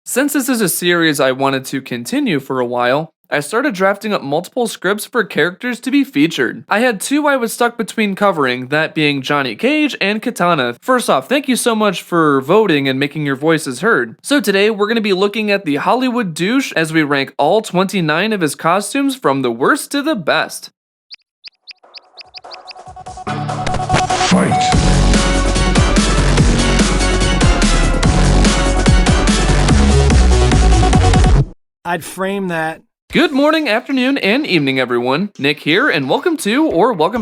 Since this is a series I wanted to continue for a while, I started drafting up multiple scripts for characters to be featured. I had two I was stuck between covering, that being Johnny Cage and Katana. First off, thank you so much for voting and making your voices heard. So today we're going to be looking at the Hollywood douche as we rank all 29 of his costumes from the worst to the best. Fight! I'd frame that. Good morning, afternoon, and evening, everyone. Nick here, and welcome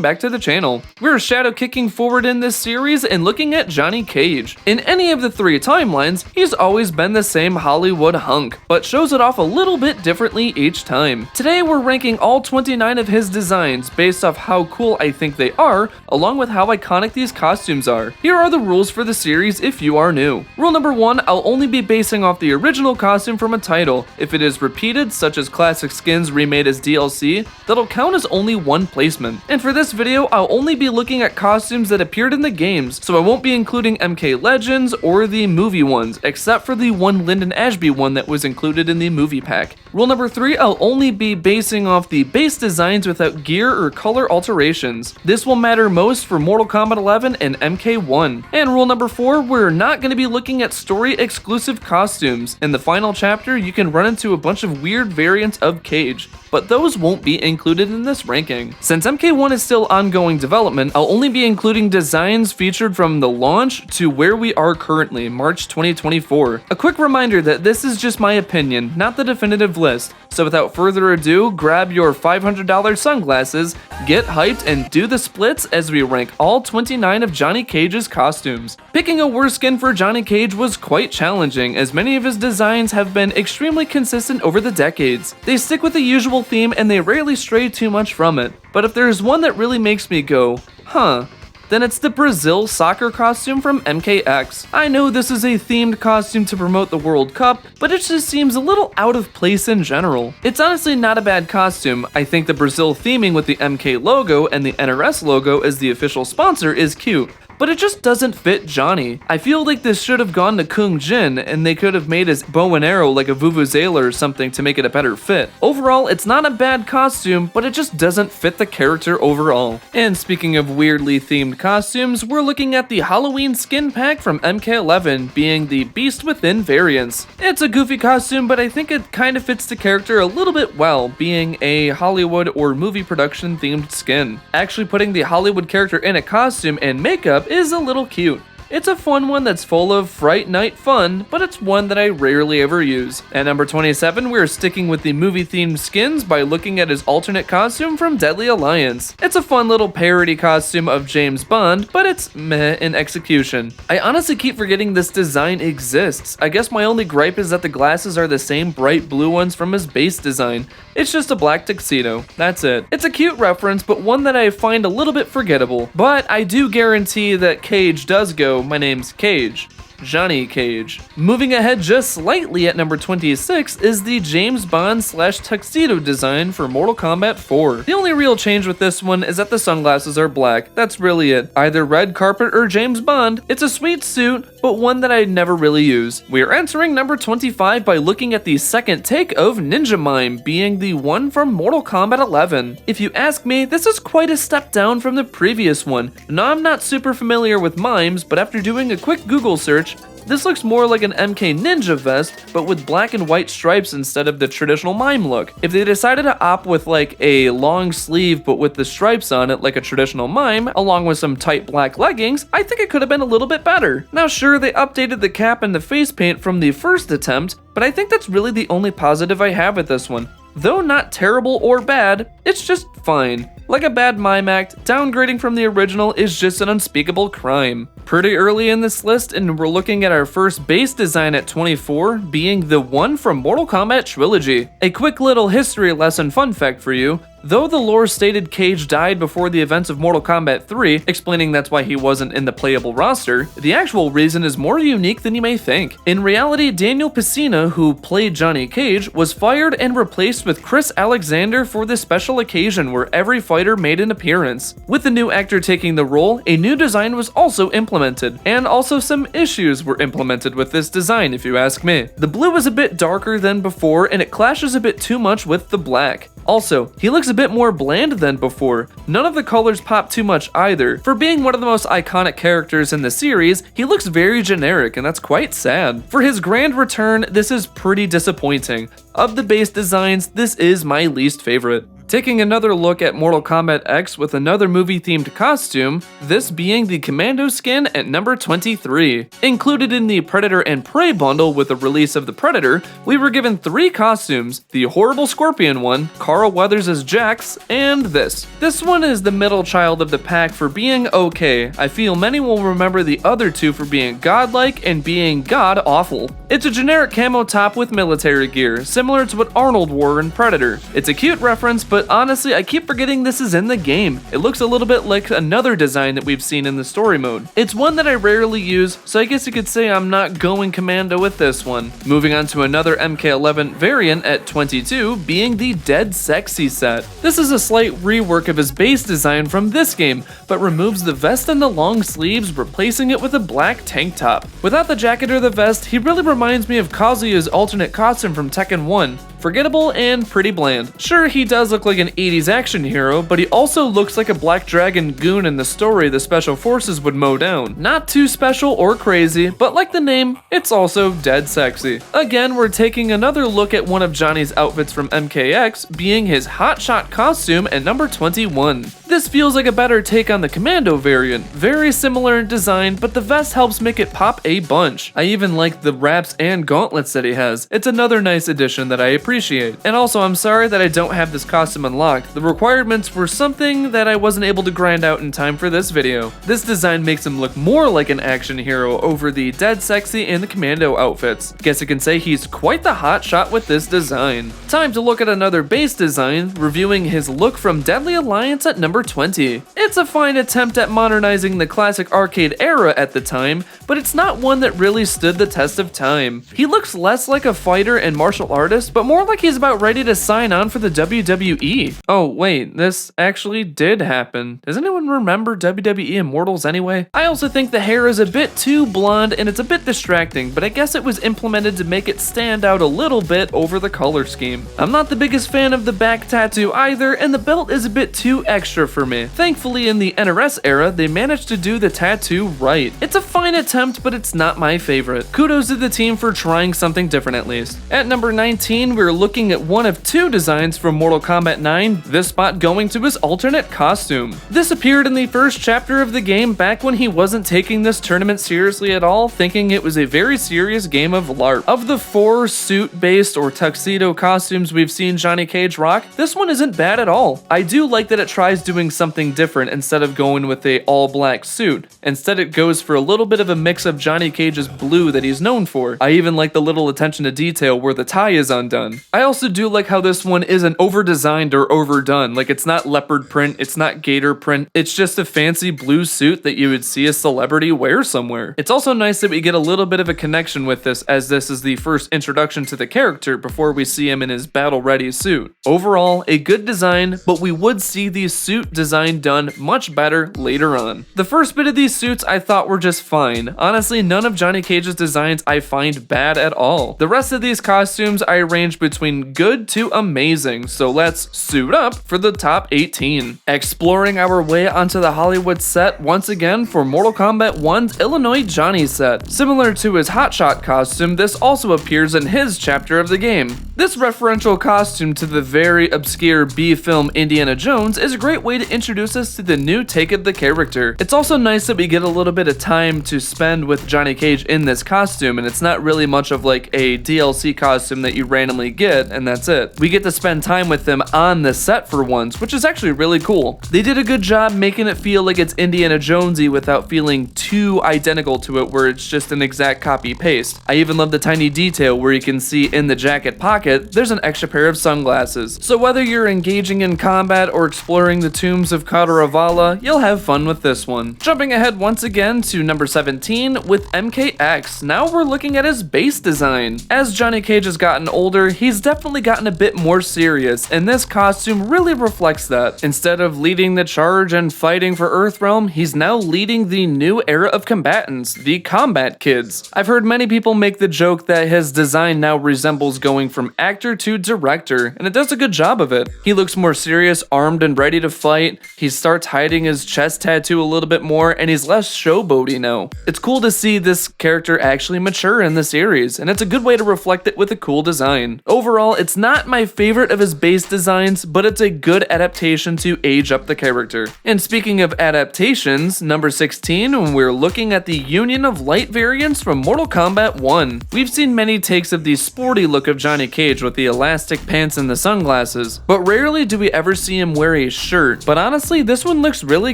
back to the channel. We're shadow kicking forward in this series and looking at Johnny Cage. In any of the three timelines, he's always been the same Hollywood hunk, but shows it off a little bit differently each time. Today, we're ranking all 29 of his designs based off how cool I think they are, along with how iconic these costumes are. Here are the rules for the series if you are new. Rule number 1, I'll only be basing off the original costume from a title. If it is repeated, such as classic skins remade as DLC, that'll count as only one placement. And for this video, I'll only be looking at costumes that appeared in the games, so I won't be including MK Legends or the movie ones, except for the one Lyndon Ashby one that was included in the movie pack. Rule number 3, I'll only be basing off the base designs without gear or color alterations. This will matter most for Mortal Kombat 11 and MK1. And rule number 4, we're not going to be looking at story exclusive costumes. In the final chapter, you can run into a bunch of weird variants of Cage, but those won't be included in this ranking. Since MK1 is still ongoing development, I'll only be including designs featured from the launch to where we are currently, March 2024. A quick reminder that this is just my opinion, not the definitive list, so without further ado, grab your $500 sunglasses, get hyped, and do the splits as we rank all 29 of Johnny Cage's costumes. Picking a worse skin for Johnny Cage was quite challenging, as many of his designs have been extremely consistent over the decades. They stick with the usual theme and they rarely stray too much from it. But if there's one that really makes me go, huh, then it's the Brazil soccer costume from MKX. I know this is a themed costume to promote the World Cup, but it just seems a little out of place in general. It's honestly not a bad costume. I think the Brazil theming with the MK logo and the NRS logo as the official sponsor is cute, but it just doesn't fit Johnny. I feel like this should have gone to Kung Jin, and they could have made his bow and arrow like a Vuvuzela or something to make it a better fit. Overall, it's not a bad costume, but it just doesn't fit the character overall. And speaking of weirdly themed costumes, we're looking at the Halloween skin pack from MK11, being the Beast Within variants. It's a goofy costume, but I think it kind of fits the character a little bit well, being a Hollywood or movie production themed skin. Actually putting the Hollywood character in a costume and makeup is a little cute. It's a fun one that's full of Fright Night fun, but it's one that I rarely ever use. At number 27, we're sticking with the movie-themed skins by looking at his alternate costume from Deadly Alliance. It's a fun little parody costume of James Bond, but it's meh in execution. I honestly keep forgetting this design exists. I guess my only gripe is that the glasses are the same bright blue ones from his base design. It's just a black tuxedo. That's it. It's a cute reference, but one that I find a little bit forgettable. But I do guarantee that Cage does go, "My name's Cage." Johnny Cage. Moving ahead just slightly at number 26 is the James Bond / tuxedo design for Mortal Kombat 4. The only real change with this one is that the sunglasses are black. That's really it. Either red carpet or James Bond. It's a sweet suit, but one that I'd never really use. We are entering number 25 by looking at the second take of Ninja Mime, being the one from Mortal Kombat 11. If you ask me, this is quite a step down from the previous one. Now, I'm not super familiar with mimes, but after doing a quick Google search, this looks more like an MK Ninja vest, but with black and white stripes instead of the traditional mime look. If they decided to opt with like a long sleeve but with the stripes on it like a traditional mime, along with some tight black leggings, I think it could have been a little bit better. Now sure, they updated the cap and the face paint from the first attempt, but I think that's really the only positive I have with this one. Though not terrible or bad, it's just fine. Like a bad mime act, downgrading from the original is just an unspeakable crime. Pretty early in this list, and we're looking at our first base design at 24, being the one from Mortal Kombat Trilogy. A quick little history lesson fun fact for you, Though the lore stated Cage died before the events of Mortal Kombat 3, explaining that's why he wasn't in the playable roster, the actual reason is more unique than you may think. In reality, Daniel Pesina, who played Johnny Cage, was fired and replaced with Chris Alexander for this special occasion where every fighter made an appearance. With the new actor taking the role, a new design was also implemented, and also some issues were implemented with this design if you ask me. The blue is a bit darker than before and it clashes a bit too much with the black. Also, he looks a bit more bland than before. None of the colors pop too much either. For being one of the most iconic characters in the series, he looks very generic and that's quite sad. For his grand return, this is pretty disappointing. Of the base designs, this is my least favorite. Taking another look at Mortal Kombat X with another movie-themed costume, this being the Commando skin at number 23. Included in the Predator and Prey bundle with the release of the Predator, we were given 3 costumes, the horrible Scorpion one, Carl Weathers as Jax, and this. This one is the middle child of the pack for being okay. I feel many will remember the other 2 for being godlike and being god-awful. It's a generic camo top with military gear, similar to what Arnold wore in Predator. It's a cute reference, but honestly, I keep forgetting this is in the game. It looks a little bit like another design that we've seen in the story mode. It's one that I rarely use, so I guess you could say I'm not going commando with this one. Moving on to another MK11 variant at 22, being the Dead Sexy set. This is a slight rework of his base design from this game, but removes the vest and the long sleeves, replacing it with a black tank top. Without the jacket or the vest, he really reminds me of Kazuya's alternate costume from Tekken 1. Forgettable and pretty bland. Sure, he does look like an 80s action hero, but he also looks like a Black Dragon goon in the story the Special Forces would mow down. Not too special or crazy, but like the name, it's also dead sexy. Again, we're taking another look at one of Johnny's outfits from MKX, being his hotshot costume at number 21. This feels like a better take on the Commando variant, very similar in design, but the vest helps make it pop a bunch. I even like the wraps and gauntlets that he has. It's another nice addition that I appreciate. And also, I'm sorry that I don't have this costume unlocked. The requirements were something that I wasn't able to grind out in time for this video. This design makes him look more like an action hero over the Dead Sexy and the Commando outfits. Guess I can say he's quite the hotshot with this design. Time to look at another base design, reviewing his look from Deadly Alliance at number 20. It's a fine attempt at modernizing the classic arcade era at the time, but it's not one that really stood the test of time. He looks less like a fighter and martial artist, but more like he's about ready to sign on for the WWE. Oh wait, this actually did happen. Does anyone remember WWE Immortals anyway? I also think the hair is a bit too blonde and it's a bit distracting, but I guess it was implemented to make it stand out a little bit over the color scheme. I'm not the biggest fan of the back tattoo either, and the belt is a bit too extra for me. Thankfully, in the NRS era, they managed to do the tattoo right. It's a fine attempt, but it's not my favorite. Kudos to the team for trying something different at least. At number 19, we're looking at one of 2 designs from Mortal Kombat 9, this spot going to his alternate costume. This appeared in the first chapter of the game back when he wasn't taking this tournament seriously at all, thinking it was a very serious game of LARP. Of the 4 suit-based or tuxedo costumes we've seen Johnny Cage rock, this one isn't bad at all. I do like that it tries doing something different instead of going with a all-black suit. Instead, it goes for a little bit of a mix of Johnny Cage's blue that he's known for. I even like the little attention to detail where the tie is undone. I also do like how this one isn't over-designed or overdone. Like, it's not leopard print, it's not gator print, it's just a fancy blue suit that you would see a celebrity wear somewhere. It's also nice that we get a little bit of a connection with this, as this is the first introduction to the character before we see him in his battle-ready suit. Overall, a good design, but we would see the suit design done much better later on. The first bit of these suits I thought were just fine. Honestly, none of Johnny Cage's designs I find bad at all. The rest of these costumes I range between good to amazing, so let's suit up for the top 18. Exploring our way onto the Hollywood set once again for Mortal Kombat 1's Illinois Johnny set. Similar to his hotshot costume, this also appears in his chapter of the game. This referential costume to the very obscure B-film Indiana Jones is a great way to introduce us to the new take of the character. It's also nice that we get a little bit of time to spend with Johnny Cage in this costume, and it's not really much of like a DLC costume that you randomly get and that's it. We get to spend time with him on the set for once, which is actually really cool. They did a good job making it feel like it's Indiana Jonesy without feeling too identical to it where it's just an exact copy paste. I even love the tiny detail where you can see in the jacket pocket pocket, there's an extra pair of sunglasses. So whether you're engaging in combat or exploring the tombs of Kadaраvala, you'll have fun with this one. Jumping ahead once again to number 17 with MKX. Now we're looking at his base design. As Johnny Cage has gotten older, he's definitely gotten a bit more serious, and this costume really reflects that. Instead of leading the charge and fighting for Earthrealm, he's now leading the new era of combatants, the Kombat Kids. I've heard many people make the joke that his design now resembles going from actor to director, and it does a good job of it. He looks more serious, armed and ready to fight. He starts hiding his chest tattoo a little bit more, and he's less showboaty now. It's cool to see this character actually mature in the series, and it's a good way to reflect it with a cool design. Overall, it's not my favorite of his base designs, but it's a good adaptation to age up the character. And speaking of adaptations, number 16, when we're looking at the Union of Light variants from Mortal Kombat 1. We've seen many takes of the sporty look of Johnny Cage with the elastic pants and the sunglasses, but rarely do we ever see him wear a shirt. But honestly, this one looks really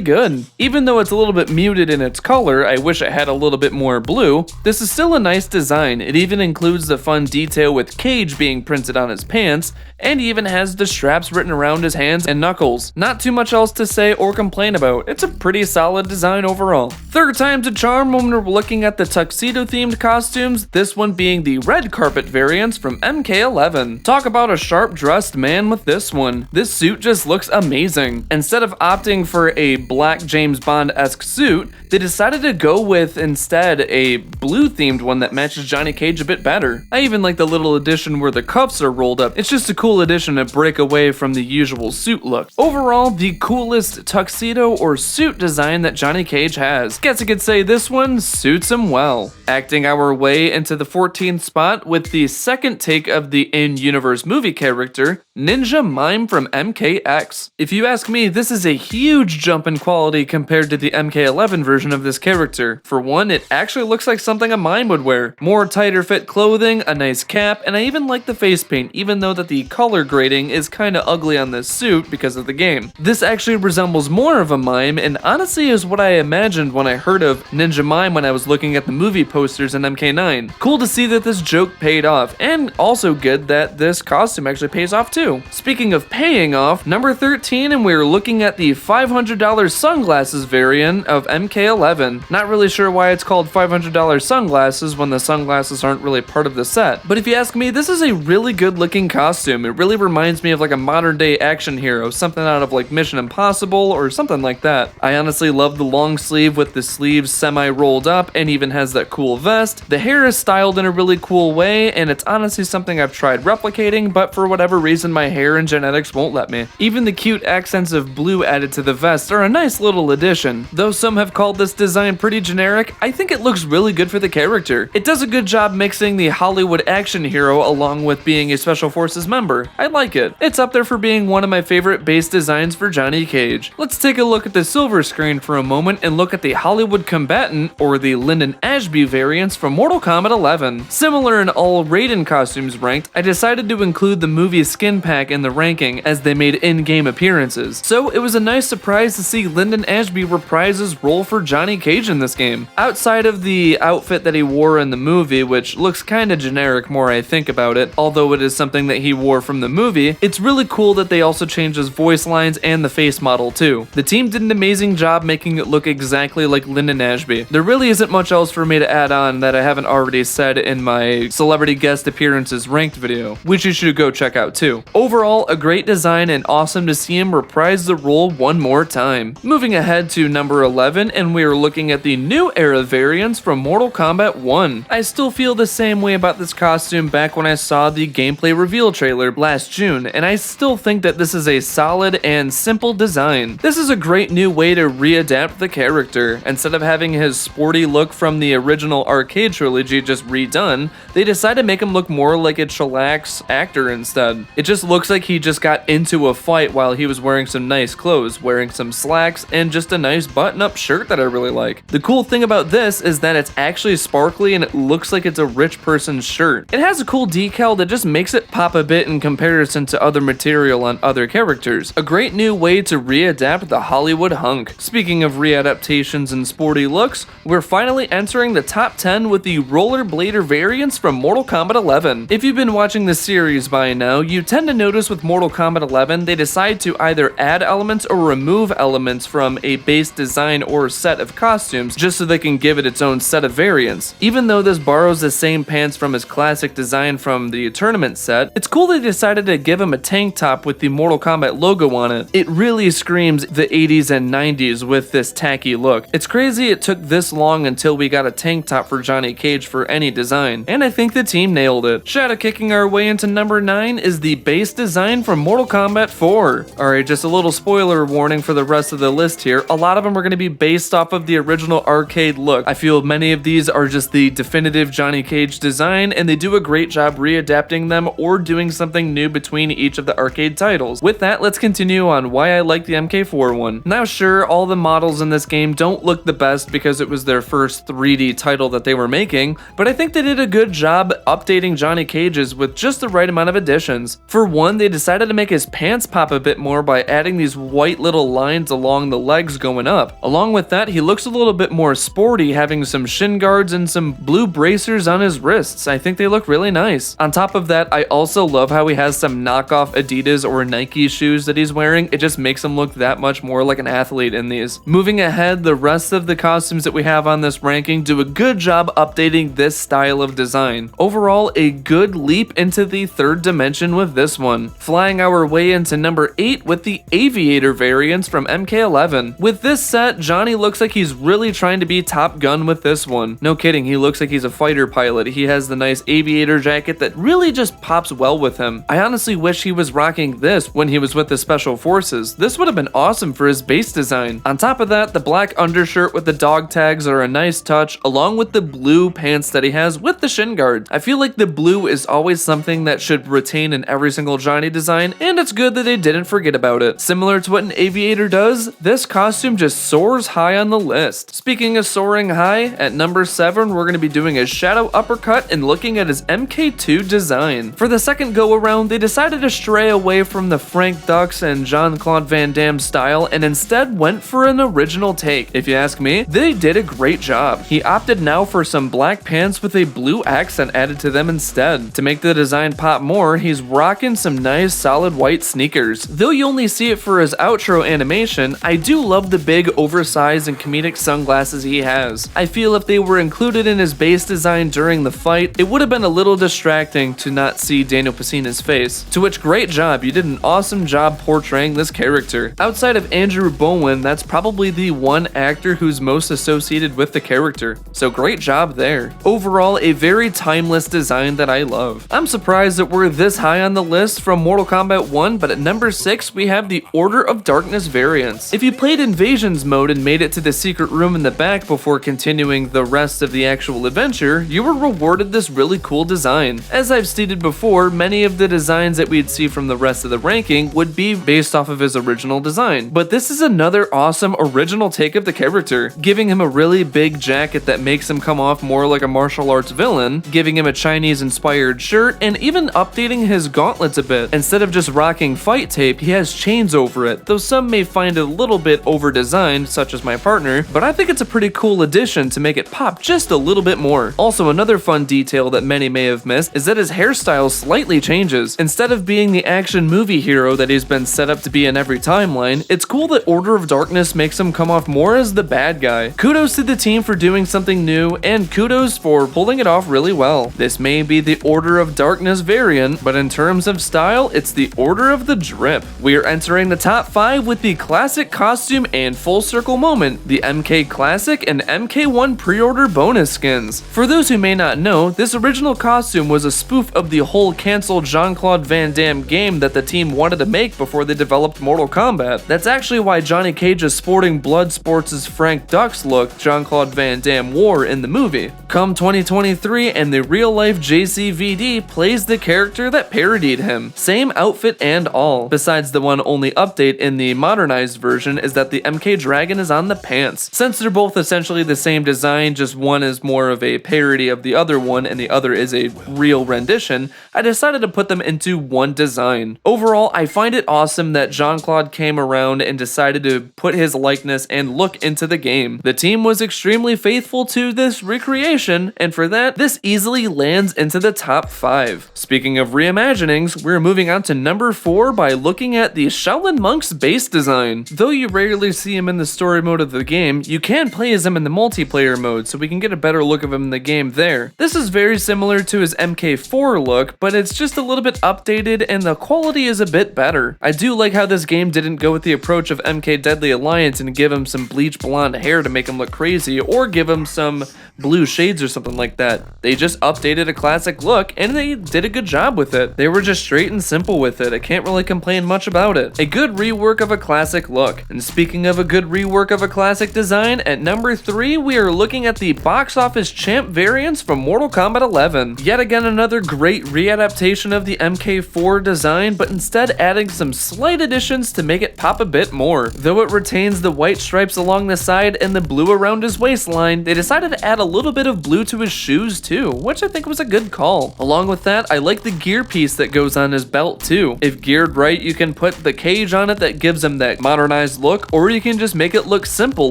good. Even though it's a little bit muted in its color, I wish it had a little bit more blue, this is still a nice design. It even includes the fun detail with Cage being printed on his pants, and he even has the straps written around his hands and knuckles. Not too much else to say or complain about. It's a pretty solid design overall. Third time's a charm when we're looking at the tuxedo themed costumes, this one being the red carpet variants from MK11. Talk about a sharp dressed man with this one. This suit just looks amazing. Instead of opting for a black James Bond-esque suit, they decided to go with instead a blue themed one that matches Johnny Cage a bit better. I even like the little addition where the cuffs are rolled up. It's just a cool addition to break away from the usual suit look. Overall, the coolest tuxedo or suit design that Johnny Cage has. Guess I could say this one suits him well. Acting our way into the 14th spot with the second take of the in-universe movie character, Ninja Mime from MKX. If you ask me, this is a huge jump in quality compared to the MK11 version of this character. For one, it actually looks like something a mime would wear. More tighter fit clothing, a nice cap, and I even like the face paint, even though that the color grading is kinda ugly on this suit because of the game. This actually resembles more of a mime, and honestly is what I imagined when I heard of Ninja Mime when I was looking at the movie posters in MK9. Cool to see that this joke paid off, and also good that this costume actually pays off too. Speaking of paying off, number 13, and we're looking at the $500 sunglasses variant of MK11. Not really sure why it's called $500 sunglasses when the sunglasses aren't really part of the set, but if you ask me, this is a really good looking costume. It really reminds me of like a modern day action hero, something out of like Mission Impossible or something like that. I honestly love the long sleeve with the sleeves semi rolled up and even has that cool vest. The hair is styled in a really cool way, and it's honestly something I've tried replicating, but for whatever reason my hair and genetics won't let me. Even the cute accents of blue added to the vest are a nice little addition. Though some have called this design pretty generic, I think it looks really good for the character. It does a good job mixing the Hollywood action hero along with being a Special Forces member. I like it. It's up there for being one of my favorite base designs for Johnny Cage. Let's take a look at the silver screen for a moment and look at the Hollywood Combatant or the Lyndon Ashby variants from Mortal Kombat 11. Similar in all Raiden costumes ranked, I decided to include the movie skin pack in the ranking as they made in-game appearances. So it was a nice surprise to see Lyndon Ashby reprise his role for Johnny Cage in this game. Outside of the outfit that he wore in the movie, which looks kinda generic more I think about it, although it is something that he wore from the movie, it's really cool that they also changed his voice lines and the face model too. The team did an amazing job making it look exactly like Lyndon Ashby. There really isn't much else for me to add on that I haven't already said in my celebrity guest appearances ranked video, which you should go check out too. Overall, a great design and awesome to see him reprise the role one more time. Moving ahead to number 11, and we are looking at the new era variants from Mortal Kombat 1. I still feel the same way about this costume back when I saw the gameplay reveal trailer last June, and I still think that this is a solid and simple design. This is a great new way to readapt the character. Instead of having his sporty look from the original arcade trilogy just redone, they decided to make him look more like a chillax actor instead. It just looks like he just got into a fight while he was wearing some nice clothes, wearing some slacks, and just a nice button-up shirt that I really like. The cool thing about this is that it's actually sparkly and it looks like it's a rich person's shirt. It has a cool decal that just makes it pop a bit in comparison to other material on other characters. A great new way to readapt the Hollywood hunk. Speaking of readaptations and sporty looks, we're finally entering the top 10 with the rollerblader variants from Mortal Kombat 11. If you've been watching watching the series by now, you tend to notice with Mortal Kombat 11, they decide to either add elements or remove elements from a base design or set of costumes just so they can give it its own set of variants. Even though this borrows the same pants from his classic design from the tournament set, it's cool they decided to give him a tank top with the Mortal Kombat logo on it. It really screams the 80s and 90s with this tacky look. It's crazy it took this long until we got a tank top for Johnny Cage for any design, and I think the team nailed it. Shadow kicking our way into number 9 is the base design from Mortal Kombat 4. Alright, just a little spoiler warning for the rest of the list here. A lot of them are going to be based off of the original arcade look. I feel many of these are just the definitive Johnny Cage design, and they do a great job readapting them or doing something new between each of the arcade titles. With that, let's continue on why I like the MK4 one. Now sure, all the models in this game don't look the best because it was their first 3D title that they were making, but I think they did a good job updating Johnny Cage's with just the right amount of additions. For one, they decided to make his pants pop a bit more by adding these white little lines along the legs going up. Along with that, he looks a little bit more sporty, having some shin guards and some blue bracers on his wrists. I think they look really nice. On top of that, I also love how he has some knockoff Adidas or Nike shoes that he's wearing. It just makes him look that much more like an athlete in these. Moving ahead, the rest of the costumes that we have on this ranking do a good job updating this style of design. Overall, a good leap into the third dimension with this one. Flying our way into number 8 with the Aviator variants from MK11. With this set, Johnny looks like he's really trying to be Top Gun with this one. No kidding, he looks like he's a fighter pilot. He has the nice aviator jacket that really just pops well with him. I honestly wish he was rocking this when he was with the Special Forces. This would have been awesome for his base design. On top of that, the black undershirt with the dog tags are a nice touch, along with the blue pants that he has with the shin guard. I feel like the blue is always something that should retain in every single Johnny design, and it's good that they didn't forget about it. Similar to what an aviator does, this costume just soars high on the list. Speaking of soaring high, at number 7, we're going to be doing a shadow uppercut and looking at his MK2 design. For the second go around, they decided to stray away from the Frank Dux and Jean-Claude Van Damme style and instead went for an original take. If you ask me, they did a great job. He opted now for some black pants with a blue accent added to them instead. To make the design pop more, he's rocking some nice solid white sneakers. Though you only see it for his outro animation, I do love the big oversized and comedic sunglasses he has. I feel if they were included in his base design during the fight, it would have been a little distracting to not see Daniel Pesina's face. To which, great job, you did an awesome job portraying this character. Outside of Andrew Bowen, that's probably the one actor who's most associated with the character, so great job there. Overall, a very timeless design that I love. I'm surprised that we're this high on the list from Mortal Kombat 1, but at number 6, we have the Order of Darkness variants. If you played Invasions mode and made it to the secret room in the back before continuing the rest of the actual adventure, you were rewarded this really cool design. As I've stated before, many of the designs that we'd see from the rest of the ranking would be based off of his original design, but this is another awesome original take of the character, giving him a really big jacket that makes him come off more like a martial arts villain, giving him a Chinese-inspired shirt, and even updating his gauntlets a bit. Instead of just rocking fight tape, he has chains over it, though some may find it a little bit over-designed, such as my partner, but I think it's a pretty cool addition to make it pop just a little bit more. Also, another fun detail that many may have missed is that his hairstyle slightly changes. Instead of being the action movie hero that he's been set up to be in every timeline, it's cool that Order of Darkness makes him come off more as the bad guy. Kudos to the team for doing something new, and kudos for pulling it off really well. This may be the Order of Darkness variant, but in terms of style, it's the Order of the Drip. We are entering the top 5 with the classic costume and full circle moment, the MK Classic and MK1 pre-order bonus skins. For those who may not know, this original costume was a spoof of the whole canceled Jean-Claude Van Damme game that the team wanted to make before they developed Mortal Kombat. That's actually why Johnny Cage is sporting Bloodsports' Frank Dux look Jean-Claude Van Damme wore in the movie. Come 2023 and the real-life JCVD plays the character that parodied him. Same outfit and all. Besides, the one only update in the modernized version is that the MK Dragon is on the pants. Since they're both essentially the same design, just one is more of a parody of the other one and the other is a real rendition, I decided to put them into one design. Overall, I find it awesome that Jean-Claude came around and decided to put his likeness and look into the game. The team was extremely faithful to this recreation, and for that, this easily lands into the top 5. 5. Speaking of reimaginings, we're moving on to number 4 by looking at the Shaolin Monk's base design. Though you rarely see him in the story mode of the game, you can play as him in the multiplayer mode, so we can get a better look of him in the game there. This is very similar to his MK4 look, but it's just a little bit updated and the quality is a bit better. I do like how this game didn't go with the approach of MK Deadly Alliance and give him some bleach blonde hair to make him look crazy, or give him some blue shades or something like that. They just updated a classic look and they did a good job with it. They were just straight and simple with it. I can't really complain much about it. A good rework of a classic look. And speaking of a good rework of a classic design, at number 3 we are looking at the box office champ variants from Mortal Kombat 11. Yet again another great readaptation of the MK4 design, but instead adding some slight additions to make it pop a bit more. Though it retains the white stripes along the side and the blue around his waistline, they decided to add a little bit of blue to his shoes too, which I think was a good call. Along with that, I like the gear piece that goes on his belt too. If geared right, you can put the cage on it that gives him that modernized look, or you can just make it look simple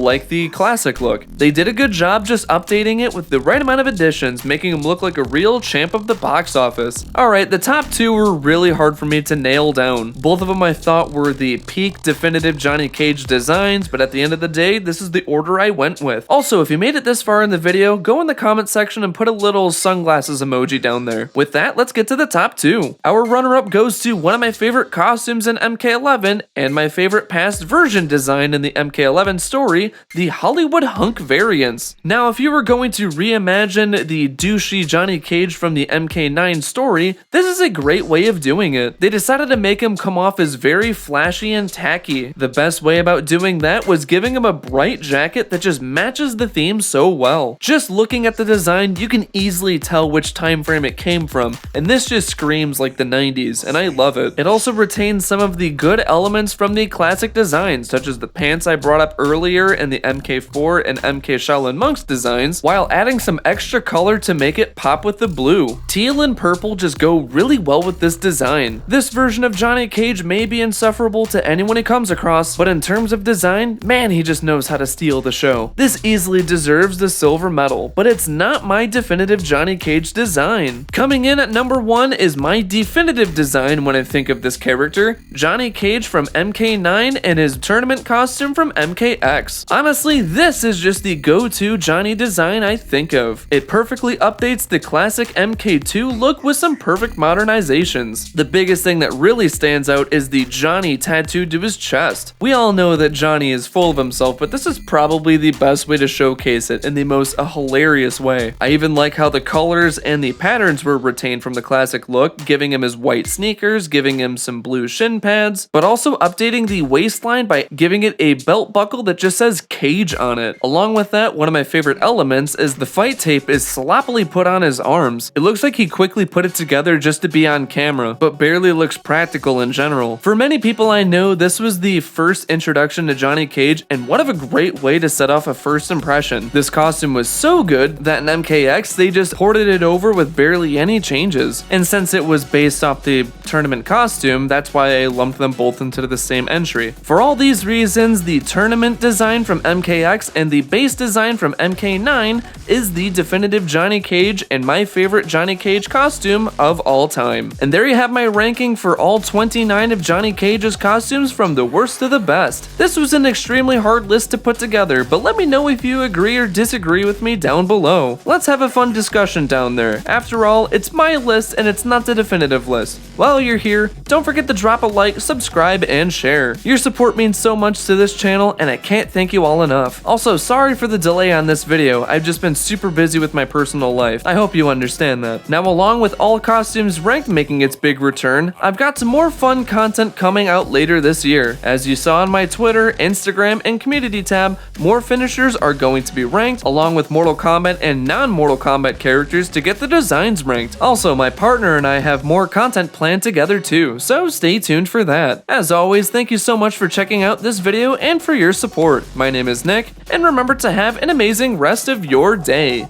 like the classic look. They did a good job just updating it with the right amount of additions, making him look like a real champ of the box office. Alright, the top 2 were really hard for me to nail down. Both of them I thought were the peak definitive Johnny Cage designs, but at the end of the day, this is the order I went with. Also, if you made it this far in the video, go in the comment section and put a little sunglasses emoji down there. With that, let's get to the top 2. Our runner-up goes to one of my favorite costumes in MK11 and my favorite past version design in the MK11 story, the Hollywood Hunk variants. Now, if you were going to reimagine the douchey Johnny Cage from the MK9 story, this is a great way of doing it. They decided to make him come off as very flashy and tacky. The best way about doing that was giving him a bright jacket that just matches the theme so well. Just looking at the design, you can easily tell which time frame it came from, and this just screams like the 90s, and I love it. It also retains some of the good elements from the classic designs, such as the pants I brought up earlier in the MK4 and MK Shaolin Monks designs, while adding some extra color to make it pop with the blue. Teal and purple just go really well with this design. This version of Johnny Cage may be insufferable to anyone he comes across, but in terms of design, man, he just knows how to steal the show. This easily deserves the silver medal, but it's not my definitive Johnny Cage design. Coming in at number 1 is my definitive design when I think of this character, Johnny Cage from MK9 and his tournament costume from MKX. Honestly, this is just the go-to Johnny design I think of. It perfectly updates the classic MK2 look with some perfect modernizations. The biggest thing that really stands out is the Johnny tattooed to his chest. We all know that Johnny is full of himself, but this is probably the best way to showcase it in the most hilarious way. I even like how the colors and the patterns were retained from the classic look, giving him his white sneakers, giving him some blue shin pads, but also updating the waistline by giving it a belt buckle that just says Cage on it. Along with that, one of my favorite elements is the fight tape is sloppily put on his arms. It looks like he quickly put it together just to be on camera, but barely looks practical in general. For many people I know, this was the first introduction to Johnny Cage, and what of a great way to set off a first impression. This costume was so good that in MKX they just ported it over with barely any changes. And since it was based off the tournament costume, that's why I lumped them both into the same entry. For all these reasons, the tournament design from MKX and the base design from MK9 is the definitive Johnny Cage and my favorite Johnny Cage costume of all time. And there you have my ranking for all 29 of Johnny Cage's costumes from the worst to the best. This was an extremely hard list to put together, but let me know if you agree or disagree with me down below. Let's have a fun discussion down there. After all, it's my list and it's not the definitive list. While you're here, don't forget to drop a like, subscribe, and share. Your support means so much to this channel and I can't thank you all enough. Also, sorry for the delay on this video. I've just been super busy with my personal life. I hope you understand that. Now, along with all costumes ranked making its big return, I've got some more fun content coming out later this year. As you saw on my Twitter, Instagram, and community tab, more finishers are going to be ranked along with Mortal Kombat and non-Mortal Kombat characters to get the designs ranked. Also, my partner and I have more content planned together too, so stay tuned for that. As always, thank you so much for checking out this video and for your support. My name is Nick, and remember to have an amazing rest of your day.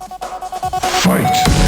Fight!